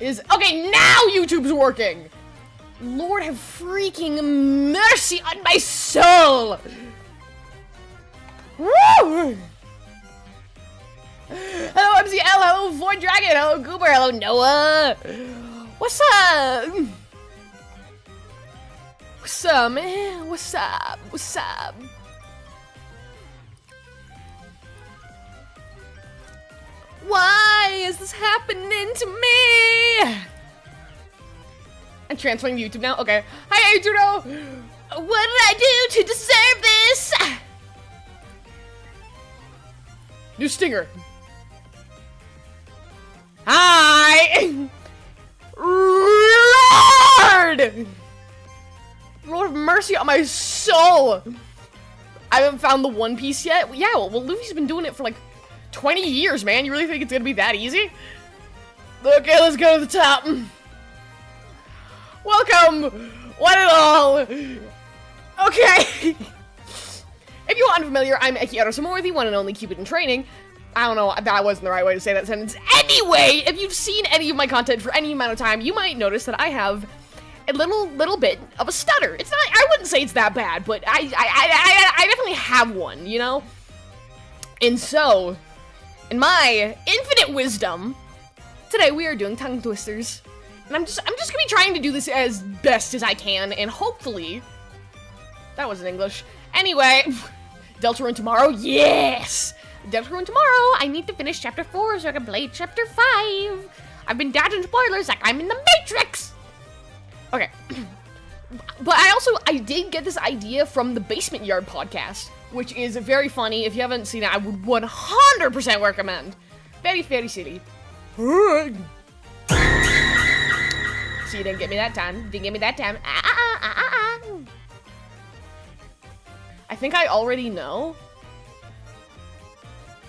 Okay, now YouTube's working! Lord have freaking mercy on my soul! Woo! Hello, MCL, hello, Void Dragon, hello, Goober, hello, Noah! What's up? What's up, man? What's up? What's up? Why is this happening to me? I'm transferring to YouTube now. Okay. Hi, Judo. What did I do to deserve this? New stinger. Hi. Lord. Lord have mercy on my soul. I haven't found the One Piece yet. Yeah, well, Luffy's been doing it for like 20 years, man. You really think it's gonna be that easy? Okay, let's go to the top. Welcome, one and all. Okay. If you're unfamiliar, I'm Ecci Amor, the one and only cupid in training. I don't know, that wasn't the right way to say that sentence. Anyway, if you've seen any of my content for any amount of time, you might notice that I have a little bit of a stutter. It's not, I wouldn't say it's that bad, but I definitely have one, you know? And so, in my infinite wisdom, today we are doing tongue twisters. And I'm just gonna be trying to do this as best as I can, and hopefully, that wasn't English. Anyway, Delta Rune tomorrow, yes! Delta Rune tomorrow, I need to finish chapter 4 so I can play chapter 5. I've been dodging spoilers like I'm in the Matrix! Okay. But I did get this idea from the Basement Yard podcast, which is very funny. If you haven't seen it, I would 100% recommend. Very, very silly. So you didn't get me that time. Didn't get me that time. I think I already know.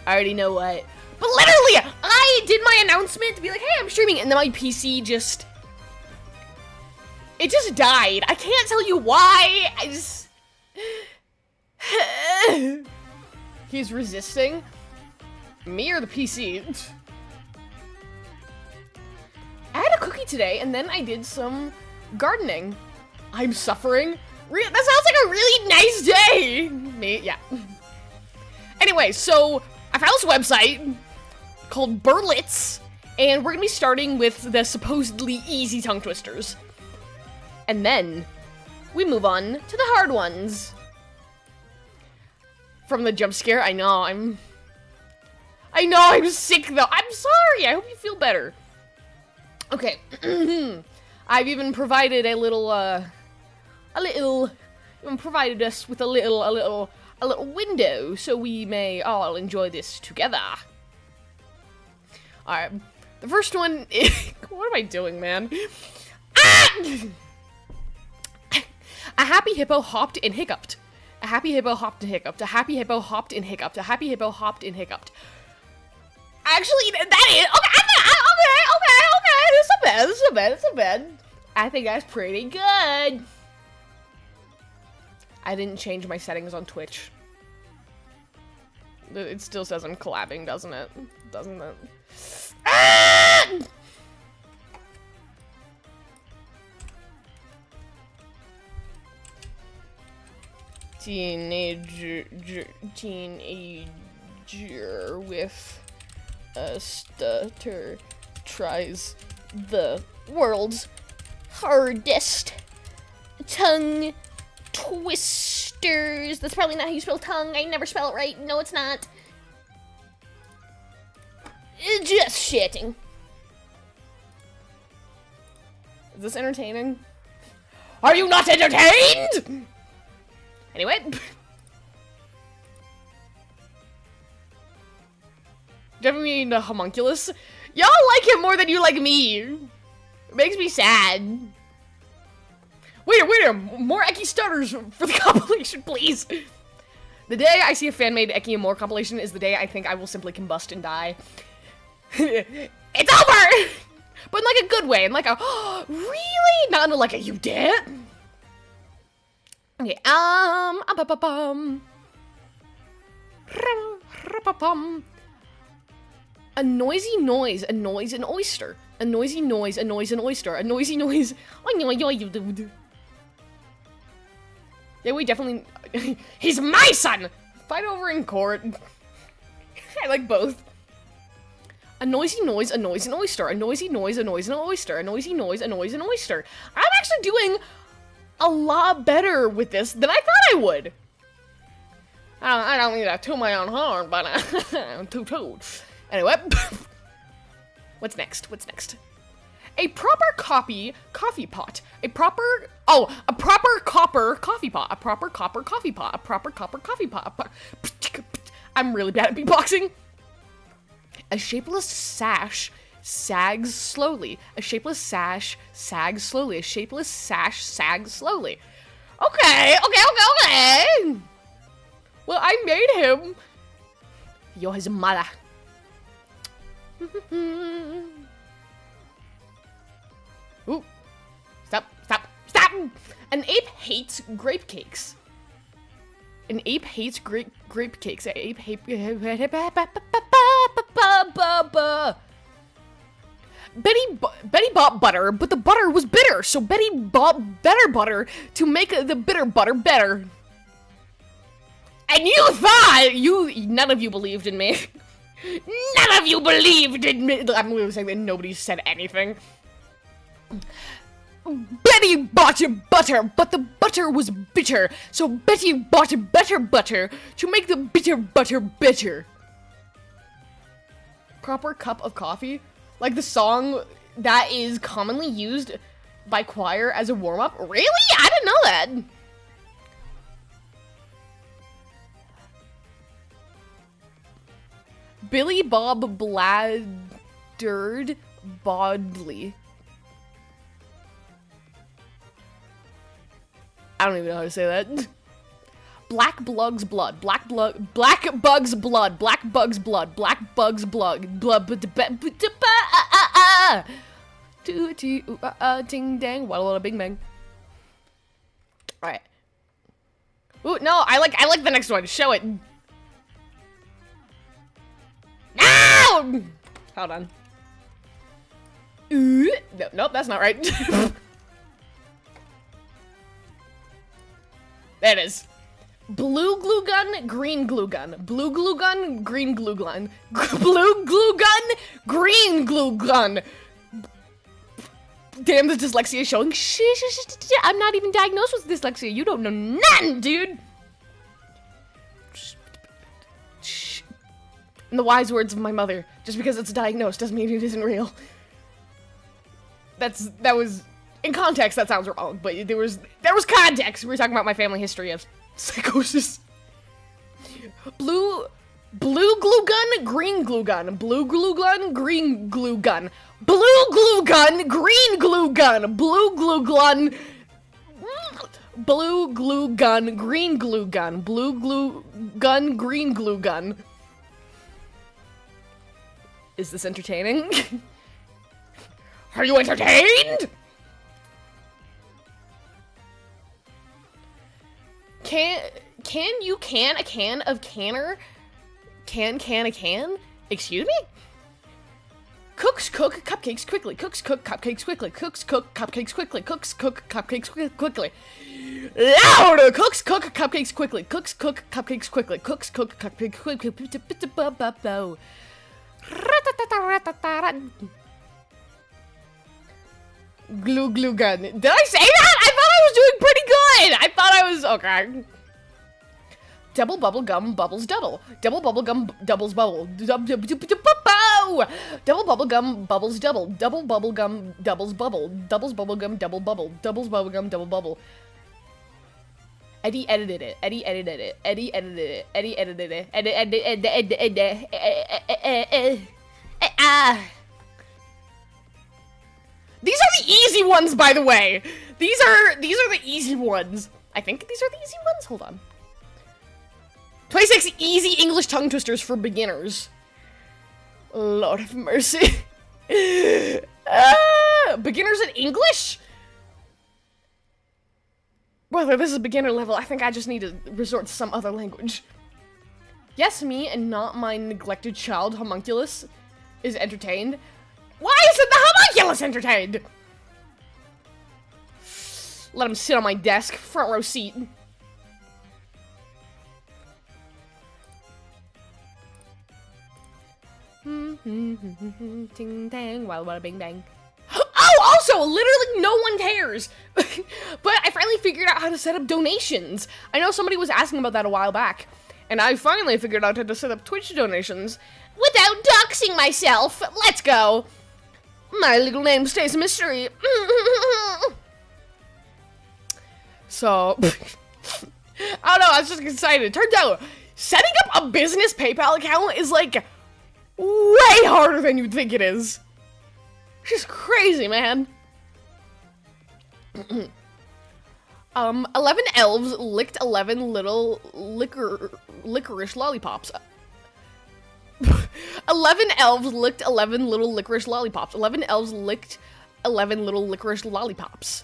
I already know what. But literally, I did my announcement to be like, hey, I'm streaming, and then my PC just... It just died. I can't tell you why. I just... He's resisting. Me or the PC? I had a cookie today, and then I did some gardening. I'm suffering. That sounds like a really nice day. Me, yeah. Anyway, so I found this website called Burlitz, and we're gonna be starting with the supposedly easy tongue twisters. And then we move on to the hard ones. From the jump scare, I know I'm sick though. I'm sorry. I hope you feel better. Okay. I've even provided provided us with a little window so we may all enjoy this together. All right. The first one is, what am I doing, man? Ah! A happy hippo hopped and hiccuped. A happy hippo hopped and hiccuped. A happy hippo hopped and hiccuped. A happy hippo hopped and hiccuped. Actually, that is okay. This is not bad. I think that's pretty good. I didn't change my settings on Twitch. It still says I'm collabing, doesn't it? Doesn't it? Ah! Teenager with a stutter tries the world's hardest tongue twisters. That's probably not how you spell tongue. I never spell it right. No, it's not. Just shitting. Is this entertaining? Are you not entertained? Anyway. Definitely mean the homunculus. Y'all like him more than you like me. It makes me sad. Wait, more Ecci stutters for the compilation, please. The day I see a fan-made Ecci Amor compilation is the day I think I will simply combust and die. It's over! But in like a good way, in like a, oh, really? Not in like a, you did? Okay, A noisy noise annoys an oyster. A noisy noise annoys an oyster. A noisy noise. Yeah, we definitely. He's my son! Fight over in court. I like both. A noisy noise annoys an oyster. A noisy noise annoys an oyster. A noisy noise annoys an oyster. I'm actually doing a lot better with this than I thought I would. I don't mean to toot my own horn, but I'm toot. Anyway, what's next? What's next? A proper coffee pot. A proper copper coffee pot. A proper copper coffee pot. A proper copper coffee pot. I'm really bad at beatboxing. A shapeless sash sags slowly. A shapeless sash sags slowly. A shapeless sash sags slowly. Okay. Well, I made him. You're his mother. Ooh. Stop. An ape hates grape cakes. An ape hates grape cakes. An ape hates... Betty bought butter, but the butter was bitter, so Betty bought better butter to make the bitter butter better. And you thought none of you believed in me. None of you believed in me. I'm literally saying that nobody said anything. Betty bought butter, but the butter was bitter, so Betty bought better butter to make the bitter butter bitter. Proper cup of coffee? Like the song that is commonly used by choir as a warm-up? Really? I didn't know that. Billy Bob bladdered bodily. I don't even know how to say that. Black Bug's blood. Black Bug's blood. Black Bug's blood. Black Bug's blood. Ding dang. Walla bing bang. All right. Ooh, no, I like the next one. Show it. No! Hold on. No, nope, that's not right. There it is. Blue glue gun, green glue gun. Blue glue gun, green glue gun. Blue glue gun, green glue gun. Damn, the dyslexia is showing. I'm not even diagnosed with dyslexia. You don't know none, dude. In the wise words of my mother, just because it's diagnosed doesn't mean it isn't real. That was in context. That sounds wrong, but there was context. We were talking about my family history of psychosis. Blue glue gun, green glue gun. Blue glue gun, green glue gun. Blue glue gun, green glue gun. Blue glue gun. Blue glue gun, green glue gun. Blue glue gun, green glue gun. Is this entertaining? Are you entertained? Can you can a can of canner? Can a can? Excuse me? Cooks cook cupcakes quickly. Cooks cook cupcakes quickly. Cooks cook cupcakes quickly. Cooks cook cupcakes quickly. Louder! Cooks cook cupcakes quickly. Cooks cook cupcakes quickly. Cooks cook cupcakes quickly. Glue gun. Did I say that? I thought I was doing pretty good. I thought I was okay. Double bubble gum bubbles double. Double bubble gum doubles bubble. Double bubble gum bubbles double. Double bubble gum doubles bubble. Doubles bubble gum double bubble. Doubles bubble gum double bubble. Eddie edited it. Eddie edited it. Eddie edited it. Eddie edited it. These are the easy ones, by the way. These are the easy ones. I think these are the easy ones. Hold on. 26 easy English tongue twisters for beginners. Lord have mercy. Beginners in English? Whether this is beginner level, I think I just need to resort to some other language. Yes, me, and not my neglected child, homunculus. is entertained. Why isn't the homunculus entertained? Let him sit on my desk, front row seat. Ting tang, wada wada bing bang. Oh, also, literally no one cares. But I finally figured out how to set up donations. I know somebody was asking about that a while back. And I finally figured out how to set up Twitch donations without doxing myself. Let's go. My legal name stays a mystery. So, I don't know, I was just excited. Turns out, setting up a business PayPal account is like way harder than you'd think it is. It's just crazy, man. 11 elves licked 11 little licorice lollipops. 11 elves licked 11 little licorice lollipops. 11 elves licked 11 little licorice lollipops.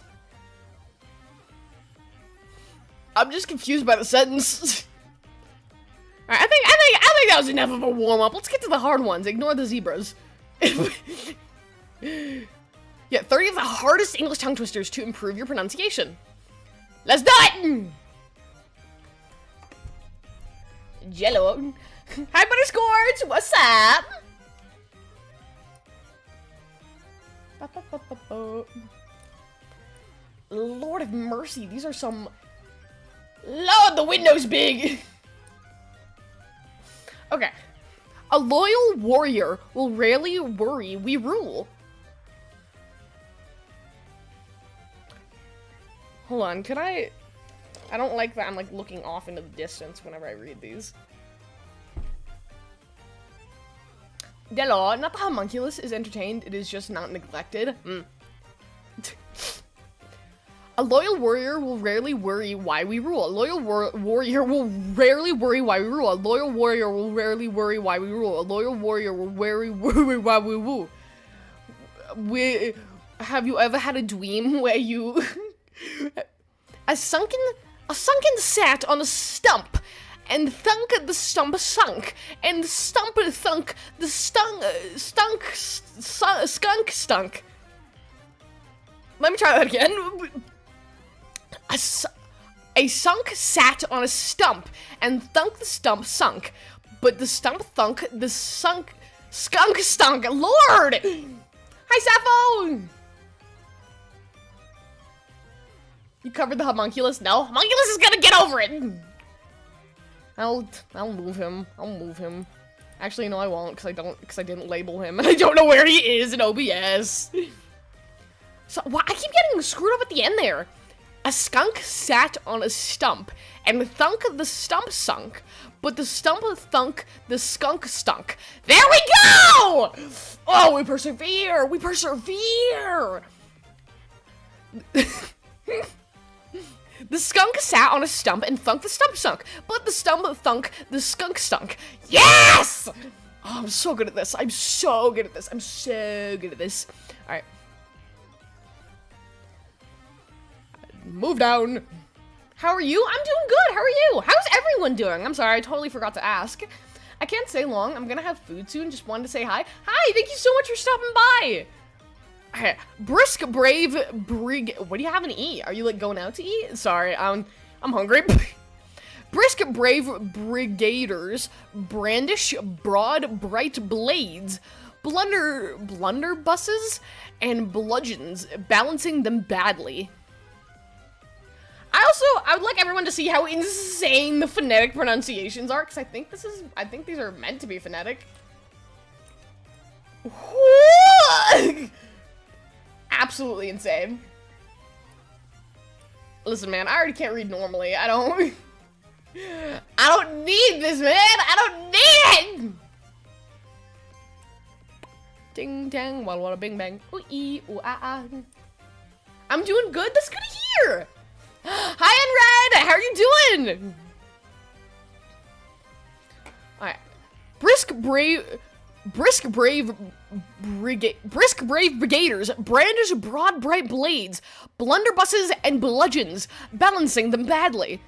I'm just confused by the sentence. Alright, I think that was enough of a warm-up. Let's get to the hard ones. Ignore the zebras. Yeah, 30 of the hardest English tongue twisters to improve your pronunciation. Let's do it! Jello. Hi, Butterscorch! What's up? Lord of mercy, these are some... Lord, the window's big! Okay. A loyal warrior will rarely worry we rule. Hold on, could I don't like that I'm like looking off into the distance whenever I read these. Dello, not the homunculus is entertained, it is just not neglected. A loyal warrior will rarely worry why we rule. A loyal warrior will rarely worry why we rule. A loyal warrior will rarely worry why we rule. A loyal warrior will worry why we rule. Have you ever had a dream where you... a sunken sat on a stump, and thunk the stump sunk, and the stump thunk the skunk stunk. Let me try that again. A sunk sat on a stump, and thunk the stump sunk, but the stump thunk the skunk stunk. Lord! Hi, Sappho! You covered the homunculus? No, homunculus is gonna get over it! I'll move him. I'll move him. Actually, no, I won't, because I didn't label him, and I don't know where he is in OBS. So, I keep getting screwed up at the end there. A skunk sat on a stump, and thunk the stump sunk, but the stump thunk the skunk stunk. There we go! Oh, we persevere! We persevere! The skunk sat on a stump and thunk the stump sunk, but the stump thunk the skunk stunk. Yes! Oh, I'm so good at this. I'm so good at this. I'm so good at this. All right. Move down. How are you? I'm doing good. How are you? How's everyone doing? I'm sorry, I totally forgot to ask. I can't stay long. I'm gonna have food soon. Just wanted to say hi. Hi, thank you so much for stopping by. Okay. Brisk, brave, what do you have to eat? Are you like going out to eat? Sorry, I'm hungry. Brisk, brave brigaders brandish broad, bright blades, blunderbusses, and bludgeons, balancing them badly. I would like everyone to see how insane the phonetic pronunciations are, because I think these are meant to be phonetic. Absolutely insane. Listen, man, I already can't read normally. I don't need this, man. I don't need it. Ding dang, walla walla bing bang. Ooh ee ooh ah ah. I'm doing good. That's good to hear. Hi, Unread! How are you doing? Alright. Brisk brave brigaders brandish broad bright blades, blunderbusses and bludgeons, balancing them badly.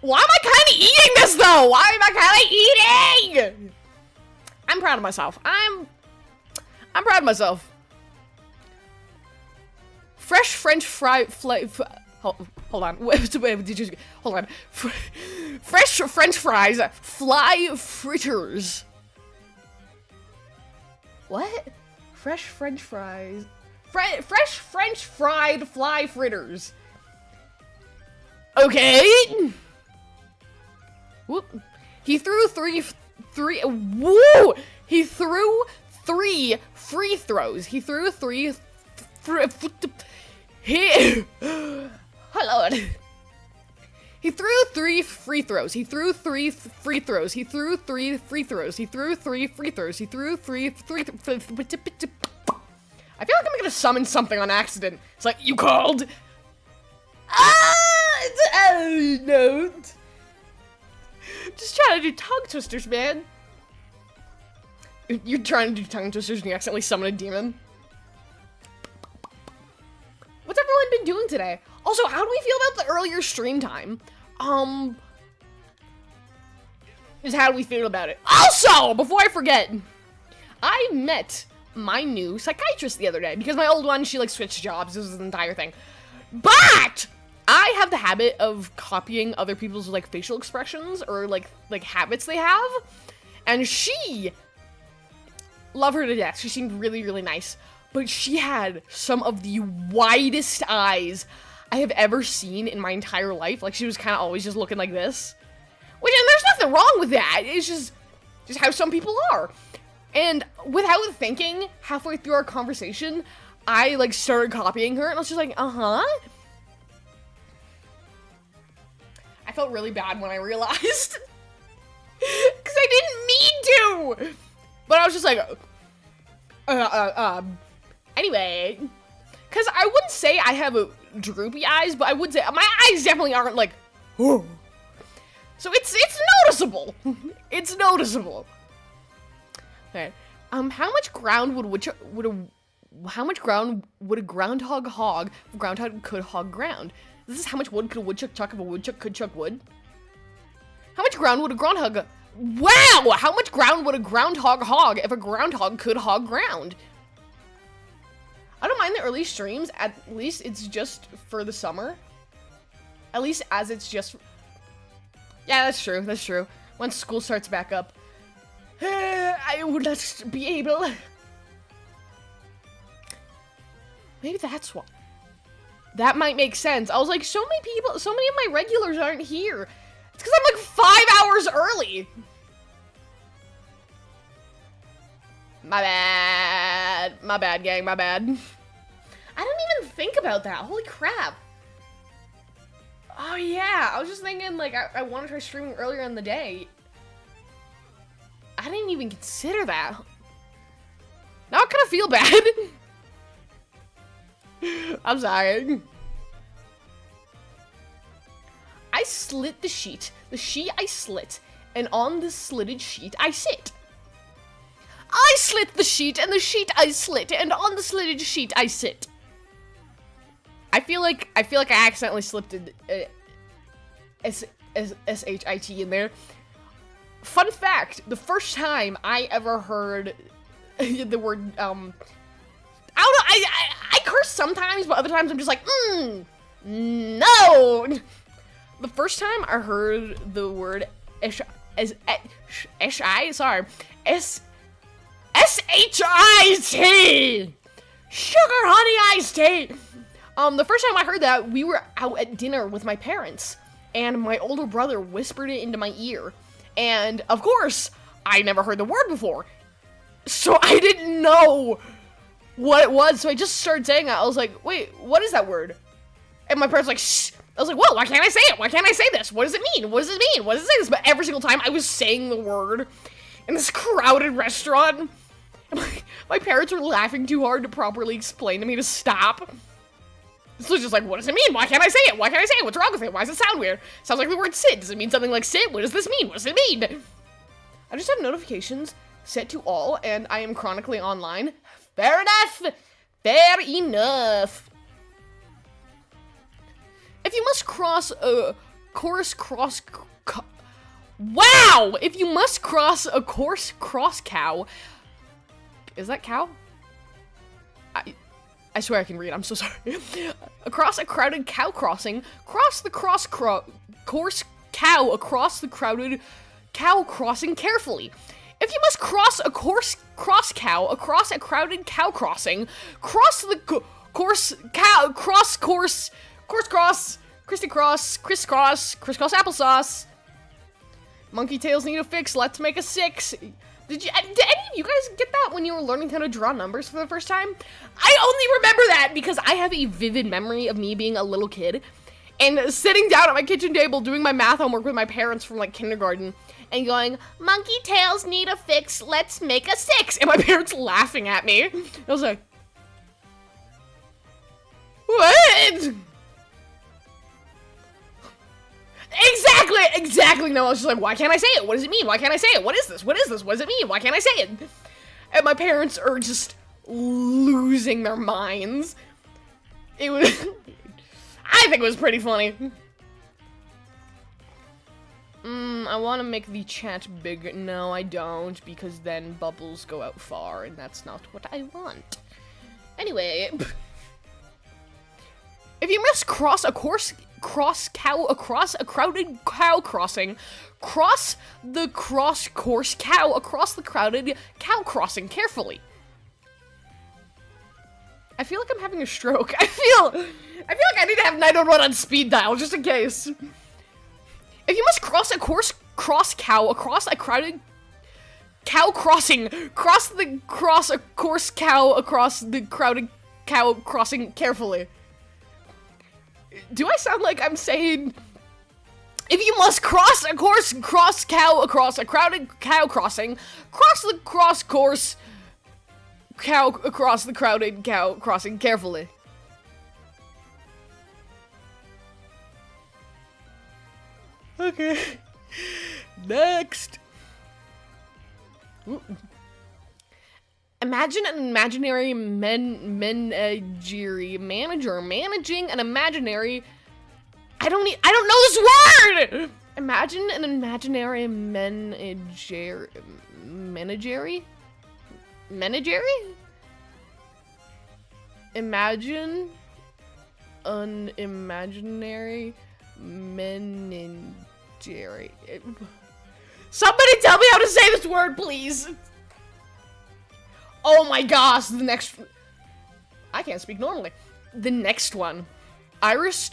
Why am I kind of eating this though? Why am I kind of eating? I'm proud of myself. I'm proud of myself. Fresh French fry, hold on. Hold on. Fresh French fries, fly fritters. What? Fresh French fries. Fresh French fried fly fritters. Okay. Whoop. He threw three. Woo! He threw 3 free throws. He threw 3. Hold on. He threw 3 free throws. He threw 3 free throws. He threw 3 free throws. He threw 3 free throws. He threw 3 free. I feel like I'm gonna summon something on accident. It's like, you called? No. Just trying to do tongue twisters, man. You're trying to do tongue twisters and you accidentally summon a demon. What's everyone been doing today? Also, how do we feel about the earlier stream time? Just how do we feel about it? Also, before I forget, I met my new psychiatrist the other day because my old one, she like switched jobs. This was an entire thing. But I have the habit of copying other people's like facial expressions or like habits they have. And she, love her to death. She seemed really, really nice. But she had some of the widest eyes I have ever seen in my entire life. Like, she was kind of always just looking like this. Which, and there's nothing wrong with that. It's just how some people are. And without thinking, halfway through our conversation, I, like, started copying her. And I was just like, uh-huh. I felt really bad when I realized. Because I didn't mean to. But I was just like, anyway. Because I wouldn't say I have droopy eyes, but I would say my eyes definitely aren't like, oh. So it's noticeable. It's noticeable. Okay. How much ground how much ground would a groundhog hog if a groundhog could hog ground? This is how much wood could a woodchuck chuck if a woodchuck could chuck wood? How much ground would a groundhog... Wow! How much ground would a groundhog hog if a groundhog could hog ground? I don't mind the early streams, at least it's just for the summer. At least as it's just... Yeah, that's true, that's true. Once school starts back up, I would not be able... Maybe that's why. That might make sense. I was like, so many people, so many of my regulars aren't here. It's because I'm like 5 hours early. My bad, gang, my bad. I didn't even think about that. Holy crap. Oh yeah, I was just thinking like I want to try streaming earlier in the day. I didn't even consider that. Now I kind of feel bad. I'm sorry. I slit the sheet. The sheet I slit, and on the slitted sheet I sit. I slit the sheet, and the sheet I slit, and on the slitted sheet I sit. I feel like I accidentally slipped a S-H-I-T in there. Fun fact, the first time I ever heard the word, I don't know, I curse sometimes, but other times I'm just like, no! The first time I heard the word S-H-I-T! Sugar honey iced tea! The first time I heard that, we were out at dinner with my parents, and my older brother whispered it into my ear. And, of course, I never heard the word before. So I didn't know what it was, so I just started saying it. I was like, wait, what is that word? And my parents were like, shh. I was like, whoa, why can't I say it? Why can't I say this? What does it mean? What does it mean? What does it say this? But every single time I was saying the word in this crowded restaurant, and my parents were laughing too hard to properly explain to me to stop. So it's just like, what does it mean? Why can't I say it? Why can't I say it? What's wrong with it? Why does it sound weird? Sounds like the word sit. Does it mean something like sit? What does this mean? What does it mean? I just have notifications set to all, and I am chronically online. Fair enough. Fair enough. If you must cross a Wow! If you must cross a cross cow. Is that cow? I swear I can read, I'm so sorry. Across a crowded cow crossing, cross the course cow across the crowded cow crossing carefully. If you must cross a cross cow across a crowded cow crossing, cross the crisscross, crisscross applesauce. Monkey tails need a fix, let's make a 6. Did any of you guys get that when you were learning how to draw numbers for the first time? I only remember that because I have a vivid memory of me being a little kid and sitting down at my kitchen table doing my math homework with my parents from like kindergarten and going, monkey tails need a fix, let's make a 6. And my parents laughing at me. I was like, what? Exactly. No, I was just like, why can't I say it? What does it mean? Why can't I say it? What is this? What does it mean? Why can't I say it? And my parents are just losing their minds. It was, I think it was pretty funny. I want to make the chat big. No, I don't, because then bubbles go out far, and that's not what I want. Anyway, if you must cross a course cow across a crowded cow crossing, cross the course cow across the crowded cow crossing carefully. I feel like I'm having a stroke. I feel like I need to have 911 on speed dial just in case. If you must cross a course cow across a crowded cow crossing, cross the course cow across the crowded cow crossing carefully. Do I sound like I'm saying, if you must cross a cross cow across a crowded cow crossing, cross the course cow across the crowded cow crossing carefully. Okay. Next. Ooh. Imagine an imaginary menagerie manager managing an imaginary. I don't know this word. Imagine an imaginary menagerie. Imagine an imaginary menagerie. Somebody tell me how to say this word, please. Oh my gosh, the next... I can't speak normally. The next one. Irish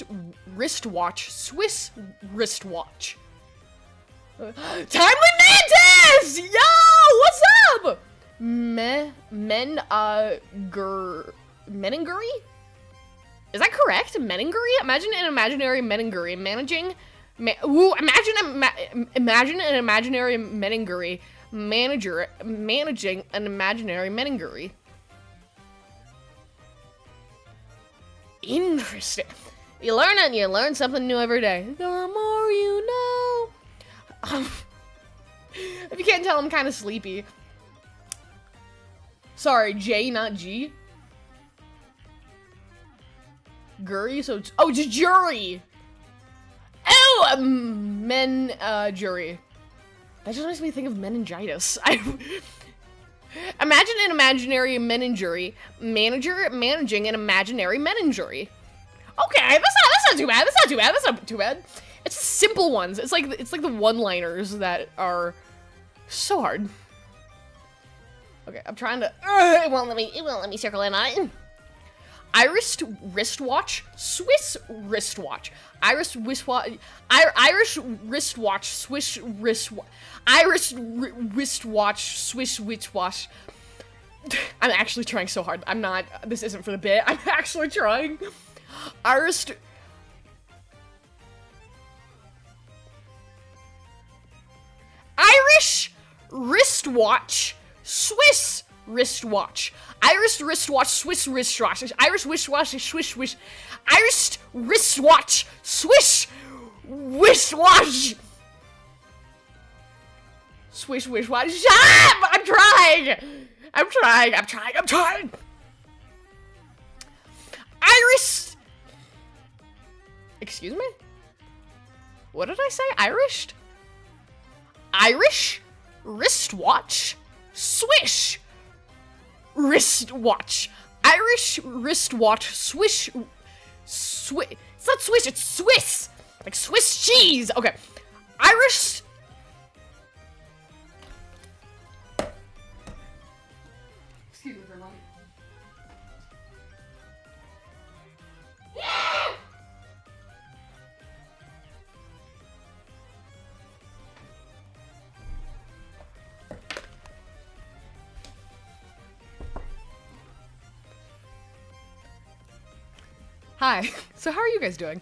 wristwatch, Swiss wristwatch. Timely Mantis! Yo, what's up? Meninguri? Is that correct? Meninguri? Imagine an imaginary meninguri managing... imagine an imaginary meninguri managing an imaginary meninguri. Interesting. You learn something new every day. The more you know. If you can't tell, I'm kind of sleepy. Sorry, J, not G. Guri, so it's, oh, just jury. Oh, jury. That just makes me think of meningitis. Imagine an imaginary meningery managing an imaginary meningery. Okay, that's not too bad. That's not too bad. It's simple ones. It's like the one-liners that are so hard. Okay, I'm trying to. It won't let me circle in on it. Irish wristwatch, Swiss wristwatch. Irish wristwatch, Swiss wristwatch. Irish wristwatch, Swiss wristwatch. I'm actually trying so hard. I'm not. This isn't for the bit. I'm actually trying. Irish wristwatch, Swiss wristwatch. Irish wristwatch, Swiss wristwatch. Irish wristwatch, Swiss. Irish wristwatch, Swiss wristwatch. Swish wristwatch. Shut up! I'm trying. Irish. Excuse me? What did I say? Irish? Irish wristwatch, swish. Wristwatch. Irish wristwatch, swish. It's not swish, it's Swiss. Like Swiss cheese. Okay. Irish. Excuse me for a moment. Hi, so how are you guys doing?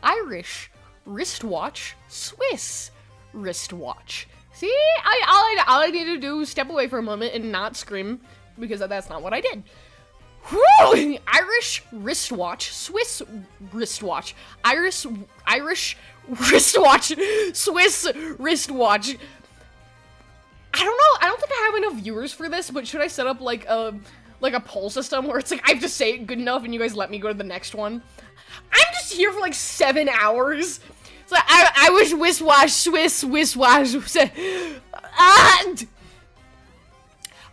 Irish wristwatch, Swiss wristwatch. See, all I need to do is step away for a moment and not scream, because that's not what I did. Woo! Irish wristwatch, Swiss wristwatch. Irish wristwatch, Swiss wristwatch. I don't know, I don't think I have enough viewers for this, but should I set up like a poll system where it's like I have to say it good enough and you guys let me go to the next one? I'm just here for like 7 hours. So I wish wristwatch, Swiss wristwatch.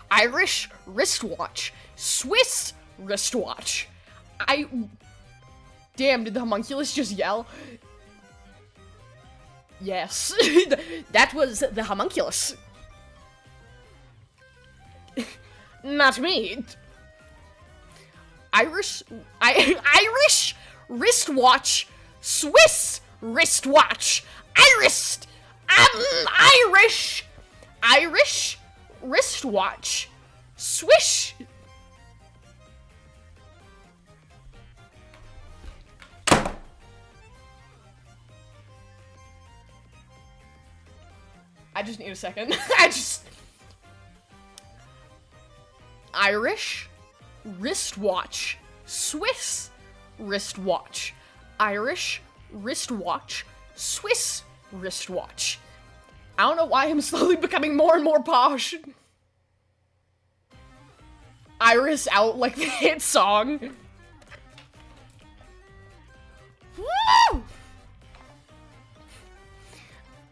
Irish wristwatch, Swiss wristwatch. Damn, did the homunculus just yell? Yes, that was the homunculus. Not me. Irish wristwatch, Swiss wristwatch. Irish wristwatch, swish. I just need a second. Irish wristwatch, Swiss wristwatch. Irish wristwatch, Swiss wristwatch. I don't know why I'm slowly becoming more and more posh. Iris out like the hit song. Woo!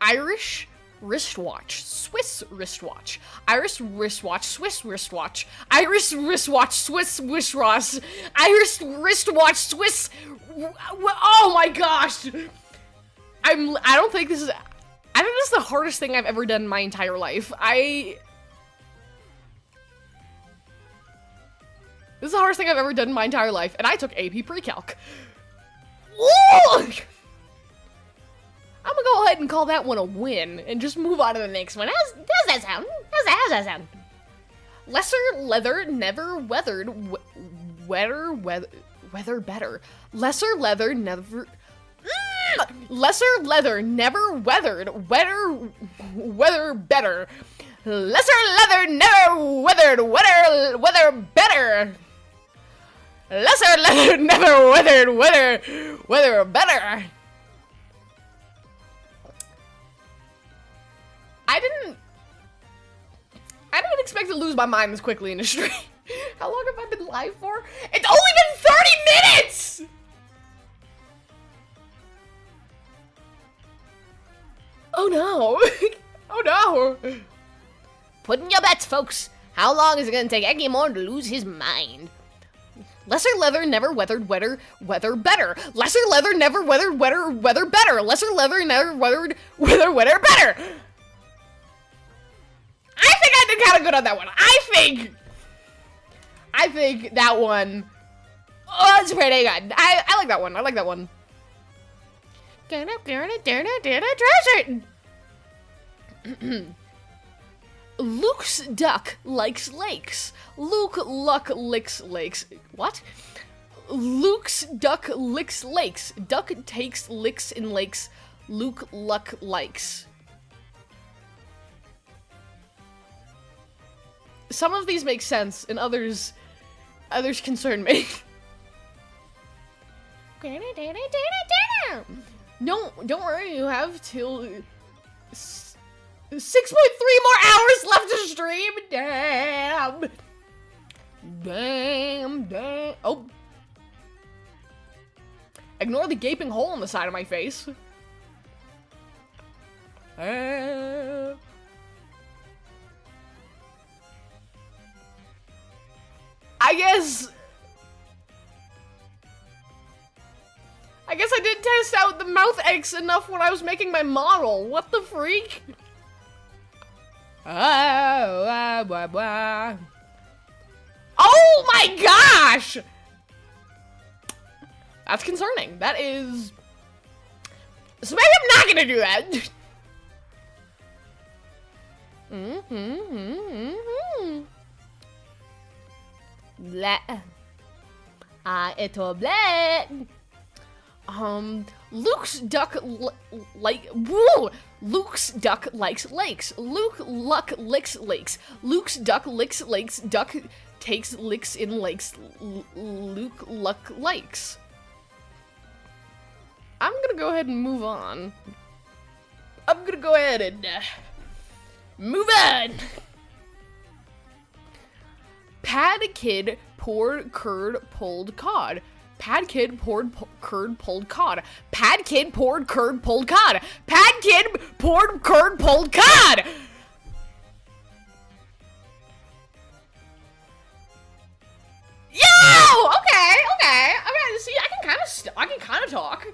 Irish wristwatch, Swiss wristwatch. Irish wristwatch, Swiss wristwatch. Irish wristwatch, Swiss wristwatch. Irish wristwatch, Swiss. Oh my gosh! I don't think this is. I think this is the hardest thing I've ever done in my entire life. This is the hardest thing I've ever done in my entire life, and I took AP Pre-Calc. I'm gonna go ahead and call that one a win, and just move on to the next one. How's that sound? How's that sound? Lesser leather, never weathered, weather better. Lesser leather, never... Lesser leather, never weathered, weather better. Lesser leather, never weathered, weather better. Lesser leather, never weathered, weather better. I didn't expect to lose my mind this quickly in a stream. How long have I been live for? It's only been 30 minutes! Oh no. Oh no. Put in your bets, folks. How long is it gonna take Ecci Amor to lose his mind? Lesser leather, never weathered, weather better. Lesser leather, never weathered, weather better. Lesser leather, never weathered, weather better. I think I did kind of good on that one. I think that one. Oh, it's pretty good. I like that one. I like that one. Luke's duck likes lakes. Luke Luck licks lakes. What? Luke's duck licks lakes. Duck takes licks in lakes. Luke Luck likes. Some of these make sense, and others concern me. Don't worry, you have till 6.3 more hours left to stream. Damn. Oh. Ignore the gaping hole in the side of my face. I guess I didn't test out the mouth X enough when I was making my model. What the freak? Oh my gosh! That's concerning. That is... So maybe I'm not gonna do that. Blah. Ito blah. Luke's duck Luke's duck likes lakes. Luke luck licks lakes. Luke's duck licks lakes. Duck takes licks in lakes. Luke luck likes. I'm gonna go ahead and move on. I'm gonna go ahead and move on. Pad kid poured curd pulled cod. Pad kid poured curd pulled cod. Pad kid poured curd pulled cod. Pad kid poured curd pulled cod. Yo! Okay. See, I can kind of talk.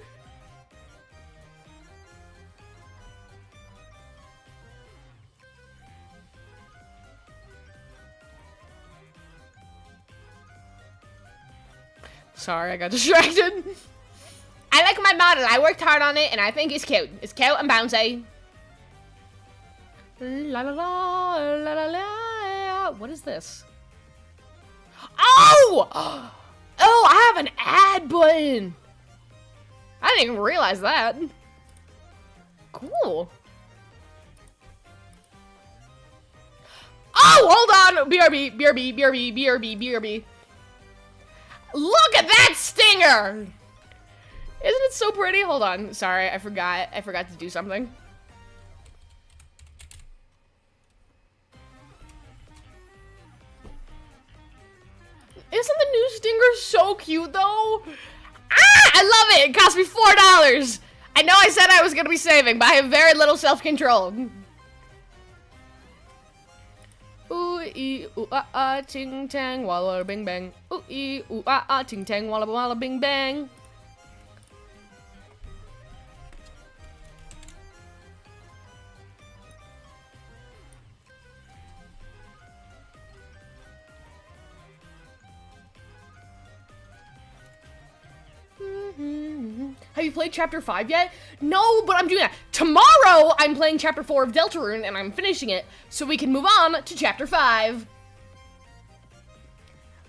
Sorry, I got distracted. I like my model. I worked hard on it, and I think it's cute. It's cute and bouncy. La la la la la la. What is this? Oh! Oh, I have an ad button. I didn't even realize that. Cool. Oh, hold on. BRB, BRB, BRB, BRB, BRB. Look at that stinger! Isn't it so pretty? Hold on. Sorry, I forgot to do something. Isn't the new stinger so cute, though? Ah! I love it! It cost me $4! I know I said I was gonna be saving, but I have very little self-control. Ooh ee ooh ah ting tang walla walla bing bang. Ooh ee ooh ah ting tang walla walla bing bang. Have you played Chapter 5 yet? No, but I'm doing that. Tomorrow, I'm playing Chapter 4 of Deltarune, and I'm finishing it, so we can move on to Chapter 5.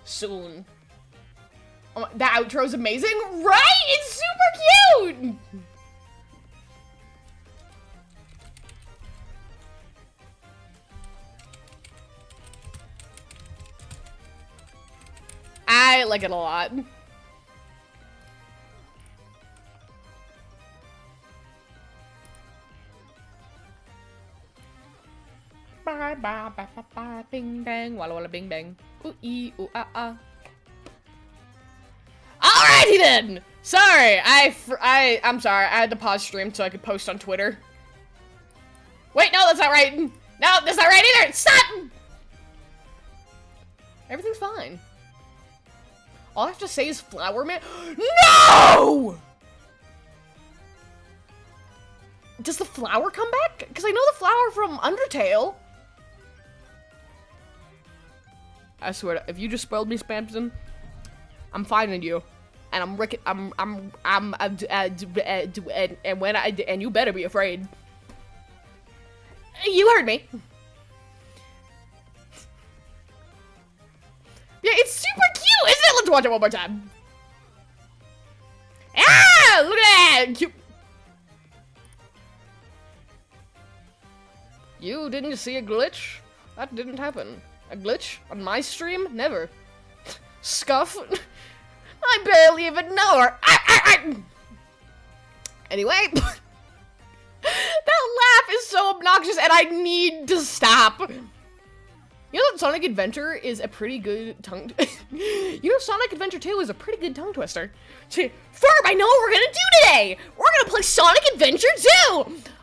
Soon. Oh, that outro's amazing, right? It's super cute! I like it a lot. Bye bye bye bye bye bing bang walla walla bing bang. Ooh ee ooh ah ah. Alrighty then. Sorry, I'm sorry. I had to pause stream so I could post on Twitter. Wait, no, that's not right. No, that's not right either. Stop. Everything's fine. All I have to say is Flower Man. No! Does the flower come back? Because I know the flower from Undertale. I swear to, if you just spoiled me, Spamton, I'm finding you, and and you better be afraid. You heard me. Yeah, it's super cute, isn't it? Let's watch it one more time. Ah, look at that. Cute. You didn't see a glitch? That didn't happen. A glitch? On my stream? Never. Scuff? I barely even know her. Anyway. That laugh is so obnoxious and I need to stop. You know that Sonic Adventure is a pretty good tongue... You know Sonic Adventure 2 is a pretty good tongue twister. See, Ferb, I know what we're gonna do today! We're gonna play Sonic Adventure 2!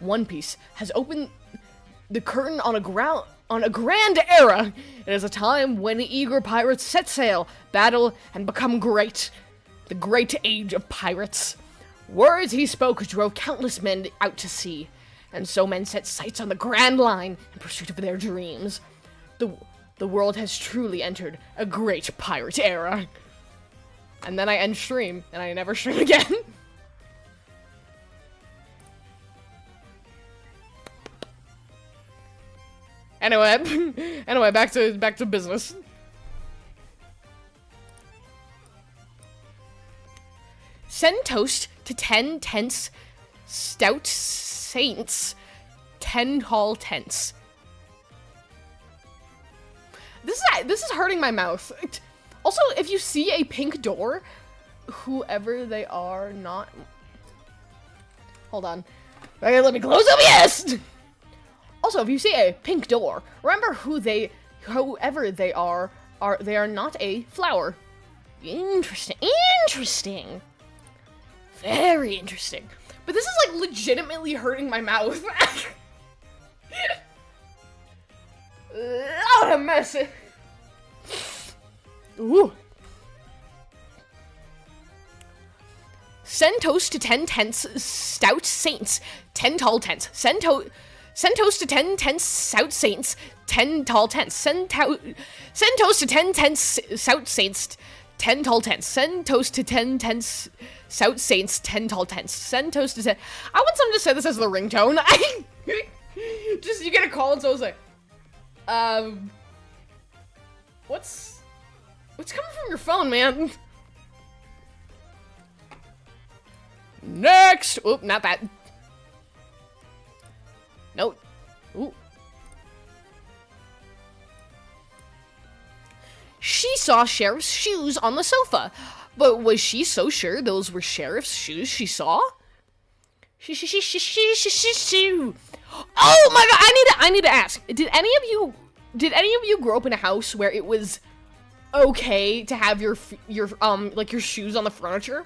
One Piece has opened the curtain on a grand era. It is a time when eager pirates set sail, battle, and become great. The great age of pirates. Words he spoke drove countless men out to sea, and so men set sights on the grand line in pursuit of their dreams. The world has truly entered a great pirate era. And then I end stream, and I never stream again. Anyway, back to business. Send toast to 10 tense stout saints, 10 tall tents. This is hurting my mouth. Also, if you see a pink door, whoever they are, not. Hold on. Okay, let me close OBS. Also, if you see a pink door, remember whoever they are not a flower. Interesting. Very interesting. But this is like legitimately hurting my mouth. What a mess. Ooh. Send toast to 10 tense stout saints, 10 tall tents. Send toast to 10 tense stout saints, 10 tall tents. Send toast to 10 tense stout saints, 10 tall tents. Send toast to 10 tense stout saints, 10 tall tents. Send toast to 10. I want someone to say this as the ringtone. Just, you get a call and someone's like, what's coming from your phone, man? Next! Oop, not that. No. Ooh. She saw Sheriff's shoes on the sofa, but was she so sure those were Sheriff's shoes she saw? Oh my god! I need to ask. Did any of you grow up in a house where it was okay to have your shoes on the furniture?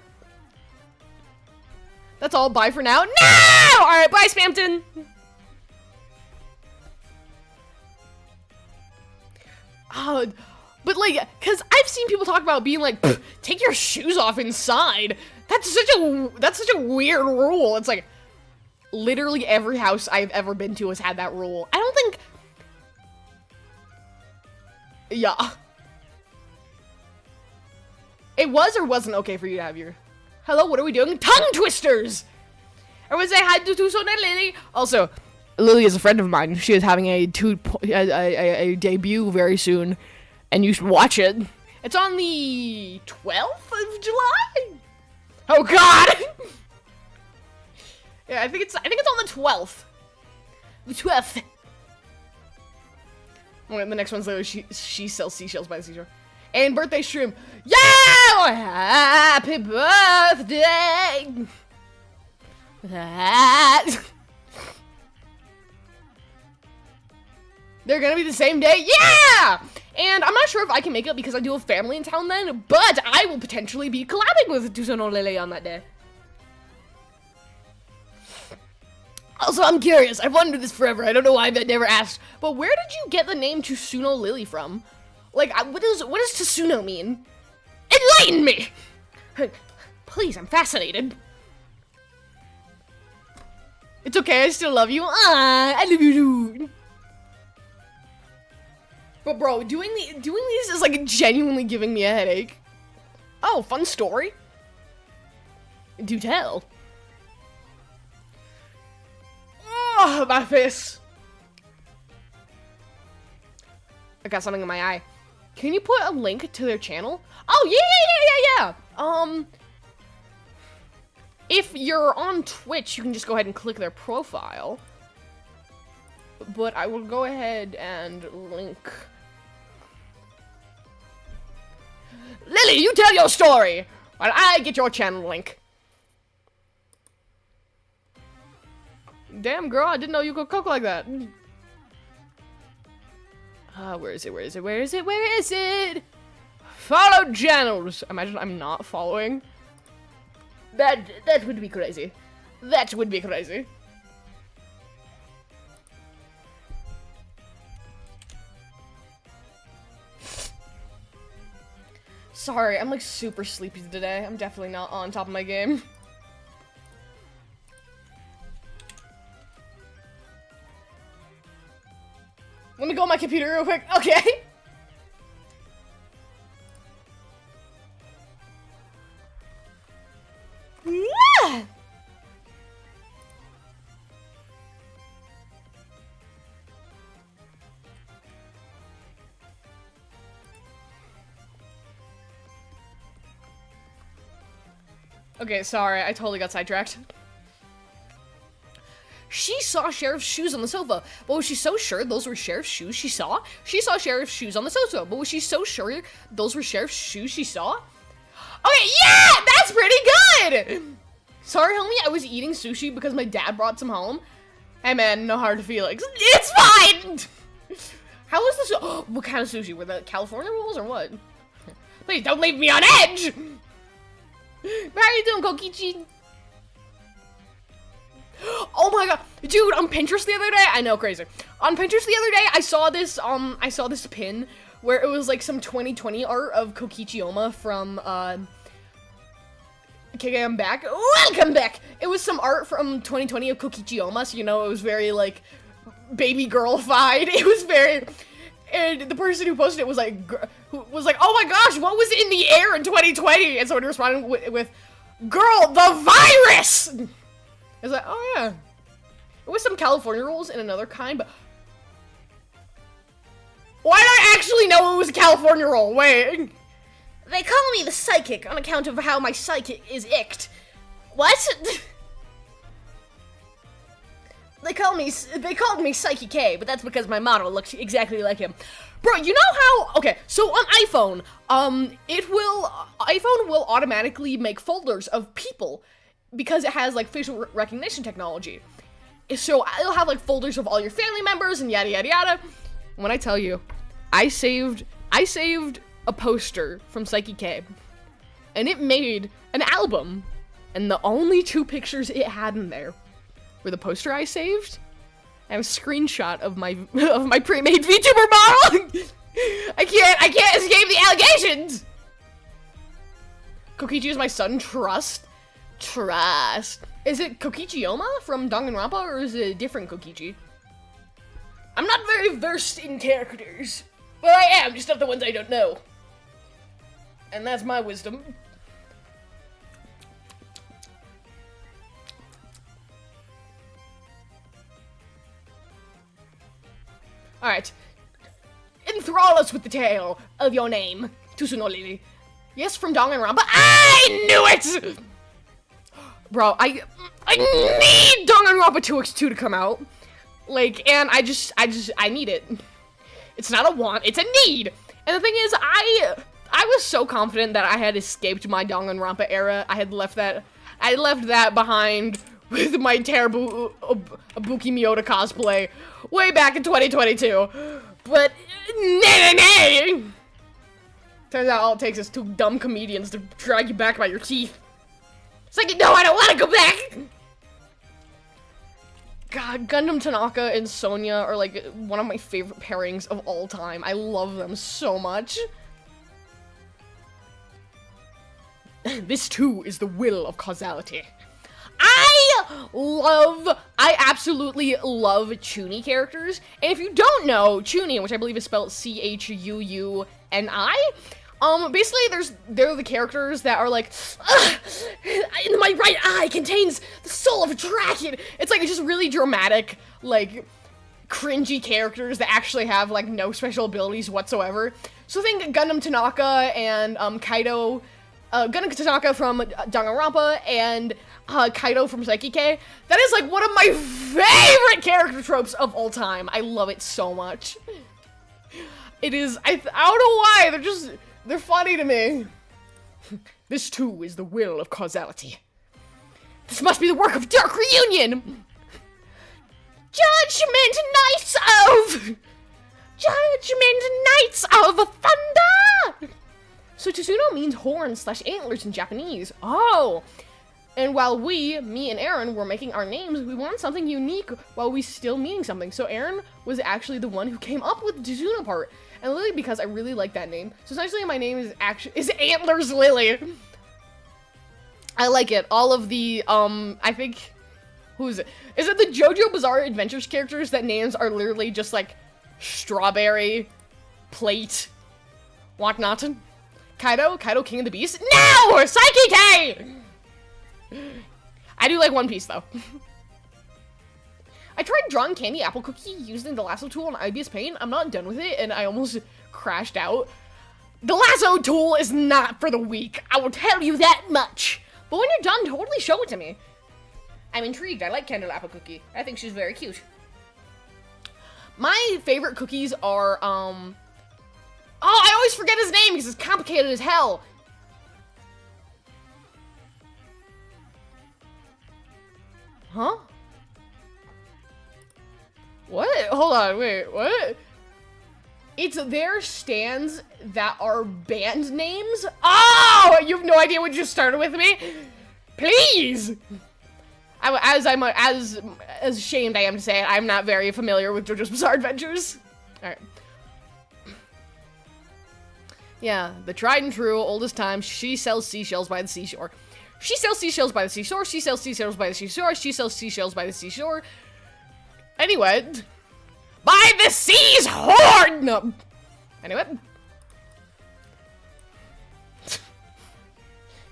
That's all. Bye for now. No! All right, bye, Spampton. But like, cause I've seen people talk about being like, take your shoes off inside. That's such a weird rule. It's like, literally every house I've ever been to has had that rule. I don't think. Yeah. It was or wasn't okay for you to have your. Hello, what are we doing? Tongue twisters! Everyone say hi to Tucson and Lily. Also, Lily is a friend of mine. She is having a debut very soon, and you should watch it. It's on the 12th of July? Oh god! Yeah, I think it's on the 12th. The 12th. Well, the next one's literally she sells seashells by the seashore. And birthday stream. Yeah! Happy birthday! They're gonna be the same day? Yeah! And I'm not sure if I can make it because I do have family in town then, but I will potentially be collabing with Tucson Lele on that day. Also, I'm curious. I've wondered this forever. I don't know why I've never asked. But where did you get the name Tsuno Lily from? Like, what does Tsuno mean? Enlighten me! Please, I'm fascinated. It's okay, I still love you. I love you too. But bro, doing these is like genuinely giving me a headache. Oh, fun story. Do tell. Oh, my face. I got something in my eye. Can you put a link to their channel? Oh, yeah. If you're on Twitch, you can just go ahead and click their profile. But I will go ahead and link. Lily, you tell your story while I get your channel link. Damn, girl, I didn't know you could cook like that. Where is it? Follow channels. Imagine I'm not following. That would be crazy. That would be crazy. Sorry, I'm like super sleepy today. I'm definitely not on top of my game. Let me go on my computer real quick. Okay. Yeah. Okay, sorry, I totally got sidetracked. She saw Sheriff's shoes on the sofa, but was she so sure those were Sheriff's shoes she saw? She saw Sheriff's shoes on the sofa, but was she so sure those were Sheriff's shoes she saw? Okay, yeah, that's pretty good! Sorry, homie, I was eating sushi because my dad brought some home. Hey, man, no hard feelings. It's fine! How was this? Oh, what kind of sushi? Were the California rolls or what? Please don't leave me on edge! How are you doing, Kokichi? Oh my god, dude, on Pinterest the other day, I know, crazy. On Pinterest the other day, I saw this pin where it was like some 2020 art of Kokichi Oma from, okay, I'm back. Welcome back! It was some art from 2020 of Kokichi Oma, so you know, it was very, like, baby girl-fied. It was very, and the person who posted it was like, oh my gosh, what was in the air in 2020? And someone responded with, girl, the virus! I was like, oh yeah. It was some California rolls in another kind, but... Why did I actually know it was a California roll? Wait. They call me the psychic on account of how my psychic is icked. What? They called me Psyche K, but that's because my model looks exactly like him. Bro, you know how, okay, so on iPhone, iPhone will automatically make folders of people because it has, like, facial recognition technology. So it'll have, like, folders of all your family members and yada yada yada. When I tell you, I saved a poster from Psyche K, and it made an album, and the only 2 pictures it had in there were the poster I saved and a screenshot of my pre-made VTuber model. I can't escape the allegations. Kokichi is my son. Trust. Is it Kokichi Oma from Danganronpa, or is it a different Kokichi? I'm not very versed in characters. Well, I am, just not the ones I don't know. And that's my wisdom. Alright. Enthrall us with the tale of your name, Tsunolili. Yes, from Danganronpa. I knew it! Bro, I need Danganronpa 2x2 to come out. Like, and I need it. It's not a want, it's a need. And the thing is, I was so confident that I had escaped my Danganronpa era. I left that behind with my terrible Ibuki Miyota cosplay way back in 2022. But, nay. Turns out all it takes is 2 dumb comedians to drag you back by your teeth. It's like, no, I don't want to go back! God, Gundam Tanaka and Sonya are like one of my favorite pairings of all time. I love them so much. This too is the will of causality. I absolutely love Chuni characters. And if you don't know, Chuni, which I believe is spelled Chuni, basically they're the characters that are like, in my right eye contains the soul of a dragon. It's like, it's just really dramatic, like, cringy characters that actually have, like, no special abilities whatsoever. So think Gundam Tanaka and, Kaido, Gundam Tanaka from Danganronpa and, Kaido from Psyche K. That is, like, one of my favorite character tropes of all time. I love it so much. It is, I don't know why, they're funny to me. This too is the will of causality. This must be the work of Dark Reunion! Judgment Knights of Thunder! So Tsuno means horns/antlers in Japanese. Oh! And while me and Aaron, were making our names, we wanted something unique while we still meaning something. So Aaron was actually the one who came up with the Tsuno part. And Lily because I really like that name. So essentially my name is Antlers Lily. I like it. All of the, I think, who is it? Is it the JoJo Bizarre Adventures characters that names are literally just like Strawberry, Plate, whatnot? Kaido, King of the Beast? No! Psyche K! I do like One Piece though. I tried drawing Candy Apple Cookie using the lasso tool on IBS Paint. I'm not done with it and I almost crashed out. The lasso tool is not for the weak. I will tell you that much. But when you're done, totally show it to me. I'm intrigued. I like Candy Apple Cookie. I think she's very cute. My favorite cookies are, oh, I always forget his name because it's complicated as hell. Huh? What? Hold on, wait, what? It's their stands that are band names? Oh! You have no idea what just started with me? Please! As ashamed I am to say it, I'm not very familiar with JoJo's Bizarre Adventures. Alright. Yeah, the tried and true, oldest time, she sells seashells by the seashore. She sells seashells by the seashore, she sells seashells by the seashore, she sells seashells by the seashore. Anyway. By the sea's horn! No. Anyway.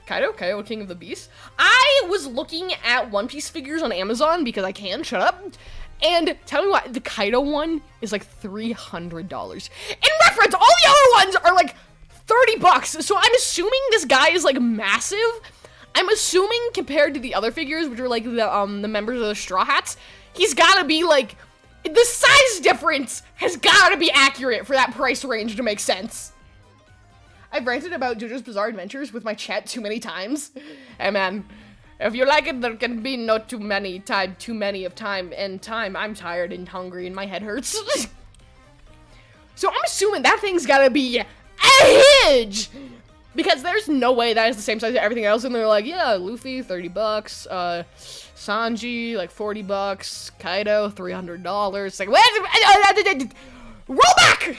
Kaido, King of the Beast. I was looking at One Piece figures on Amazon because I can, shut up. And tell me what, the Kaido one is like $300. In reference, all the other ones are like $30, so I'm assuming this guy is like massive. I'm assuming compared to the other figures, which are like the members of the Straw Hats, he's gotta be like, the size difference has gotta be accurate for that price range to make sense. I've ranted about JoJo's Bizarre Adventures with my chat too many times. Hey man, if you like it, there can be no too many of time, and time, I'm tired and hungry and my head hurts. So I'm assuming that thing's gotta be huge! Because there's no way that is the same size as everything else, and they're like, yeah, Luffy, $30, Sanji, like $40, Kaido, $300. Like, what? Roll back!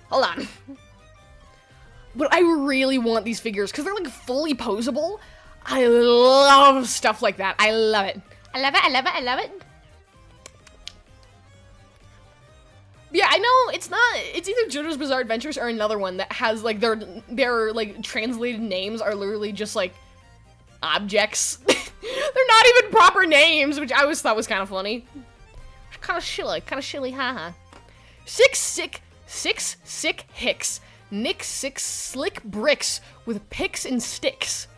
Hold on. But I really want these figures, because they're like fully posable. I love stuff like that. I love it. I love it, I love it, I love it. Yeah, I know it's either JoJo's Bizarre Adventures or another one that has like their like translated names are literally just like objects. They're not even proper names, which I always thought was kind of funny. Kind of shilly, haha. Six sick hicks. Nick 6 slick bricks with picks and sticks.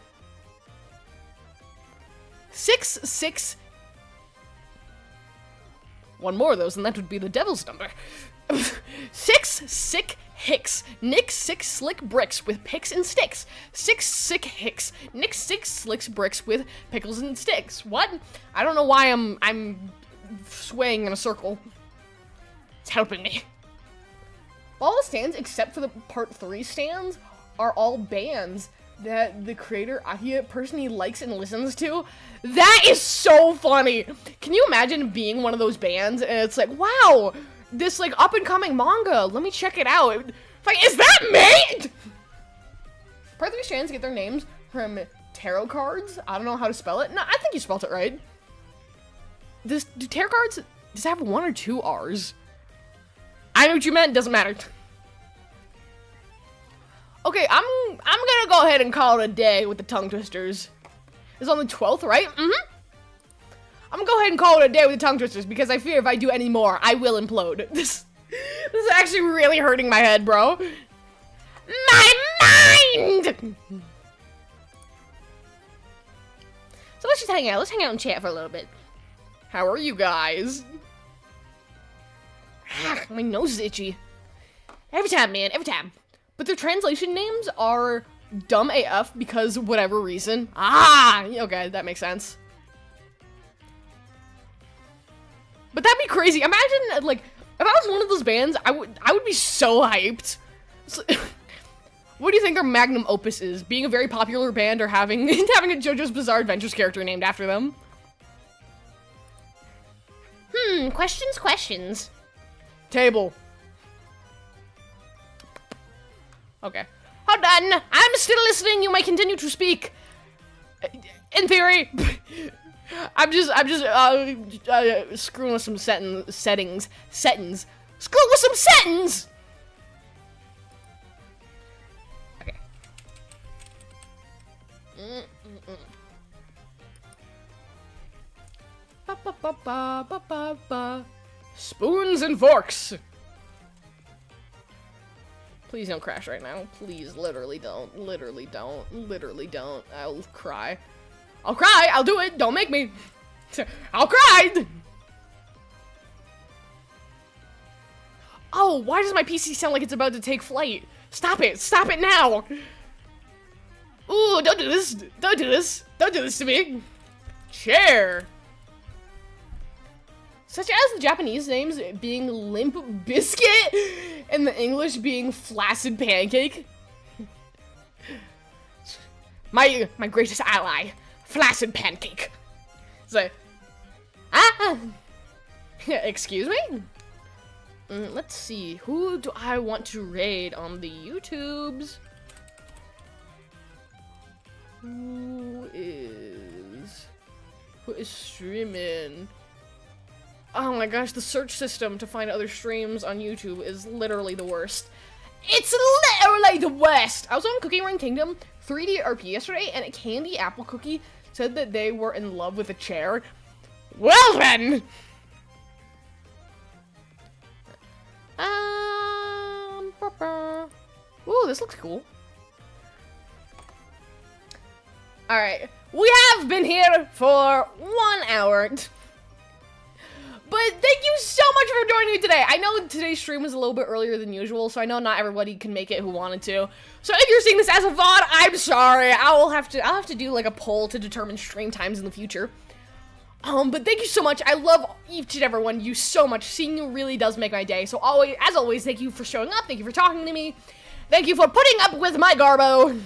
6 one more of those, and that would be the devil's number. 6 sick hicks. Nick 6 slick bricks with picks and sticks. 6 sick hicks. Nick 6 slick bricks with pickles and sticks. What? I don't know why I'm swaying in a circle. It's helping me. All the stands, except for the part 3 stands, are all bands that the creator Akia personally likes and listens to. That is so funny. Can you imagine being one of those bands and it's like, wow, this like up and coming manga, let me check it out. Like, is that me? Part 3 stands get their names from tarot cards. I don't know how to spell it. No, I think you spelled it right. Do tarot cards, does it have 1 or 2 R's? I know what you meant, doesn't matter. Okay, I'm gonna go ahead and call it a day with the tongue twisters. It's on the 12th, right? Mm-hmm. I'm gonna go ahead and call it a day with the tongue twisters because I fear if I do any more, I will implode. This is actually really hurting my head, bro. My mind! So let's just hang out. Let's hang out and chat for a little bit. How are you guys? My nose is itchy. Every time, man, every time. But their translation names are dumb AF because whatever reason. Ah, okay, that makes sense. But that'd be crazy. Imagine, like, if I was one of those bands, I would be so hyped. So, what do you think their magnum opus is? Being a very popular band or having a JoJo's Bizarre Adventures character named after them? Questions. Table. Okay. Hold on. I'm still listening. You may continue to speak. In theory. I'm just screwing with some settings. Screw with some settings! Okay. Spoons and forks! Please don't crash right now. Please, literally don't. Literally don't. Literally don't. I'll cry. I'll cry! I'll do it! Don't make me! I'll cry! Oh, why does my PC sound like it's about to take flight? Stop it! Stop it now! Ooh, don't do this! Don't do this! Don't do this to me! Chair! Such as the Japanese names being Limp Biscuit and the English being Flaccid Pancake. My greatest ally, Flaccid Pancake. So, excuse me? Let's see, who do I want to raid on the YouTubes? Who is streaming? Oh my gosh, the search system to find other streams on YouTube is literally the worst. It's literally the worst! I was on Cookie Run Kingdom 3D RP yesterday, and a Candy Apple Cookie said that they were in love with a chair. Well then! Ooh, this looks cool. Alright, we have been here for 1 hour. But thank you so much for joining me today. I know today's stream was a little bit earlier than usual, so I know not everybody can make it who wanted to. So if you're seeing this as a VOD, I'm sorry. I'll have to do like a poll to determine stream times in the future. But thank you so much. I love each and every one of you so much. Seeing you really does make my day. So as always, thank you for showing up. Thank you for talking to me. Thank you for putting up with my garbo.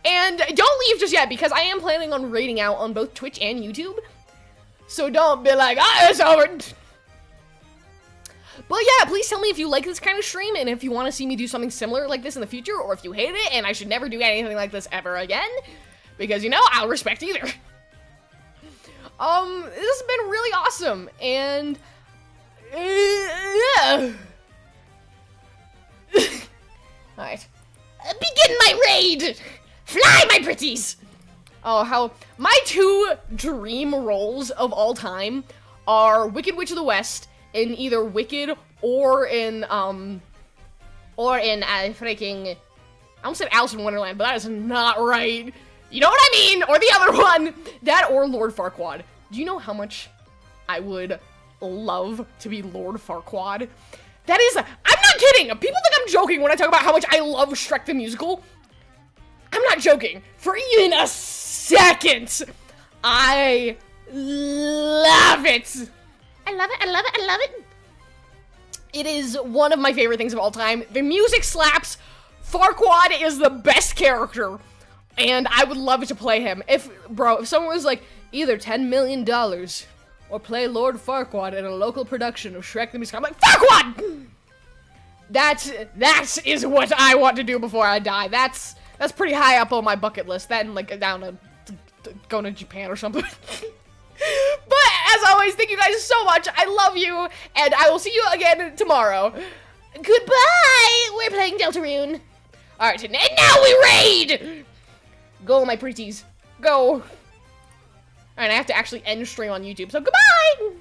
And don't leave just yet, because I am planning on raiding out on both Twitch and YouTube. So don't be like, it's over. But yeah, please tell me if you like this kind of stream, and if you want to see me do something similar like this in the future, or if you hate it, and I should never do anything like this ever again. Because, you know, I'll respect either. This has been really awesome, and yeah. Alright. Begin my raid! Fly, my pretties! Oh, how my 2 dream roles of all time are Wicked Witch of the West in either Wicked or in freaking, I almost said Alice in Wonderland, but that is not right. You know what I mean? Or the other one, that or Lord Farquaad. Do you know how much I would love to be Lord Farquaad? That is, I'm not kidding. People think I'm joking when I talk about how much I love Shrek the Musical. I'm not joking. For even a second. I love it. I love it, I love it, I love it. It is one of my favorite things of all time. The music slaps. Farquaad is the best character. And I would love to play him. If someone was like, either $10 million or play Lord Farquaad in a local production of Shrek the Musical, I'm like, Farquaad! That is what I want to do before I die. That's pretty high up on my bucket list. That and like down to going to Japan or something. But as always, thank you guys so much. I love you, and I will see you again tomorrow. Goodbye. We're playing Deltarune. All right, and now we raid. Go, my pretties. Go. All right, I have to actually end stream on YouTube. So goodbye.